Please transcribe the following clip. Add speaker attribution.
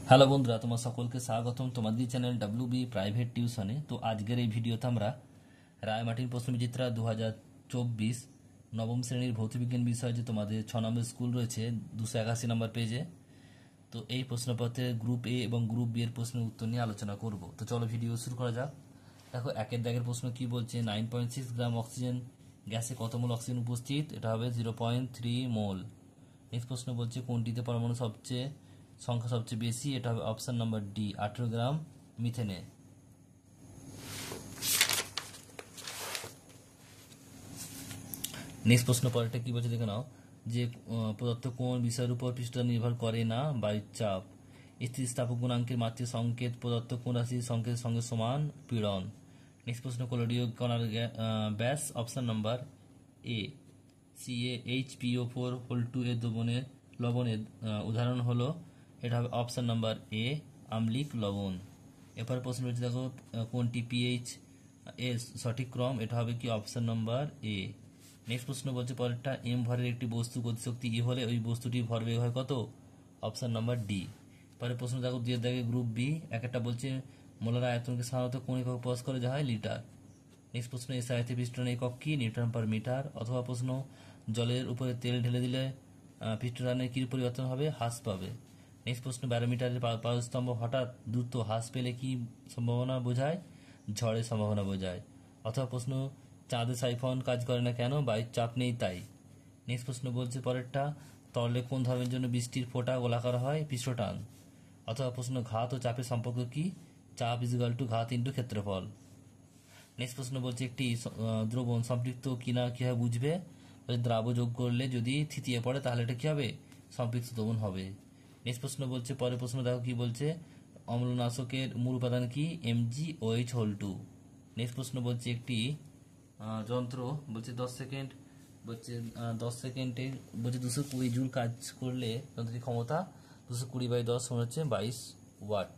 Speaker 1: Hello বন্ধুরা, তোমার সকলকে স্বাগতম তোমাদের চ্যানেল WB প্রাইভেট টিউশনে। তো আজকের এই ভিডিওতে আমরা রায়মার্টিন প্রশ্নবিচিত্রা 2024 নবম শ্রেণীর ভৌতবিজ্ঞান বিষয় যে তোমাদের 6 নম্বর স্কুল রয়েছে 281 নম্বর পেজে। তো এই প্রশ্নপত্রের গ্রুপ এ এবং গ্রুপ বি এর প্রশ্নের উত্তর নিয়ে আলোচনা করব। তো চলো ভিডিও শুরু করা যাক। দেখো একের দাগের প্রশ্ন কি বলছে, 9.6 গ্রাম অক্সিজেন গ্যাসে কত মোল অক্সিজেন উপস্থিত? এটা হবে 0.3 মোল। নেক্সট প্রশ্ন বলছে কোনটিতে পরমাণু সংখ্যা সবচেয়ে বেশি? এটা হবে অপশন নাম্বার ডি, 18 গ্রাম মিথেনে। নেক্সট প্রশ্ন পরেরটা কি বলছে দেখে নাও, যে প্রদত্ত কোন বিষয়ের উপর পৃষ্ঠটা নির্ভর করে না? বায়ুর চাপ। স্থিতিস্থাপক গুণাঙ্কের মাত্রার সংকেত প্রদত্ত কোন রাশির সংকেতের সঙ্গে সমান? পীড়ন। নেক্সট প্রশ্ন, কলোডীয় কণার ব্যাস? অপশন নাম্বার এ, CaH2O4 এর লবণের উদাহরণ হলো, এটা হবে অপশন নাম্বার এ, আম্লিক লবণ। এরপর প্রশ্ন রয়েছে দেখো, কোনটি পিএইচ এর সঠিক ক্রম? এটা হবে কি অপশন নাম্বার এ। নেক্সট প্রশ্ন বলছে পরেরটা, এম ভরের একটি বস্তু গতিশক্তি ই হলে ওই বস্তুটির ভরবেগ হয় কত? Option number D. পরের প্রশ্ন দেখো দুইয়ের দাগে গ্রুপ বি, একটা বলছে মোলার আয়তনকে সাধারণত কোন একক প্রকাশ করে? যা হয় লিটার। নেক্সট প্রশ্ন, এসআই পিস্টনের একক কি? Newton per metre. অথবা প্রশ্ন, জলের উপরে তেল ঢেলে দিলে পিস্টনের কি পরিবর্তন হবে? হ্রাস পাবে। নেক্সট প্রশ্ন, ব্যারোমিটারের পারস্তম্ভ হঠাৎ দ্রুত হ্রাস পেলে কি সম্ভাবনা বোঝায়? ঝড়ের সম্ভাবনা বোঝায়। অথবা প্রশ্ন, চাঁদে সাইফন কাজ করে না কেন? বায়ুর চাপ নেই তাই। নেক্সট প্রশ্ন বলছে পরেরটা, তরলে কোন ধর্মের জন্য বৃষ্টির ফোঁটা গোলাকার হয়? পৃষ্ঠটান। অথবা প্রশ্ন, ঘাত ও চাপের সম্পর্ক কি? চাপ ইজুগাল টু ঘাত ইন্টু ক্ষেত্রফল। নেক্সট প্রশ্ন বলছে একটি দ্রবণ সম্পৃক্ত কিনা কিভাবে বুঝবে? দ্রাব যোগ করলে যদি থিতিয়ে পড়ে তাহলে এটা কি হবে? সম্পৃক্ত দ্রবণ হবে। নেক্সট প্রশ্ন বলছে, পরের প্রশ্ন দেখো কি বলছে, অম্লনাশকের মূল উপাদান কি? MgOH2। নেক্সট প্রশ্ন বলছে একটি যন্ত্র বলছে 10 সেকেন্ডে বলছে 220 জুল কাজ করলে যন্ত্রটির ক্ষমতা 220/10 সমান হচ্ছে 22 ওয়াট।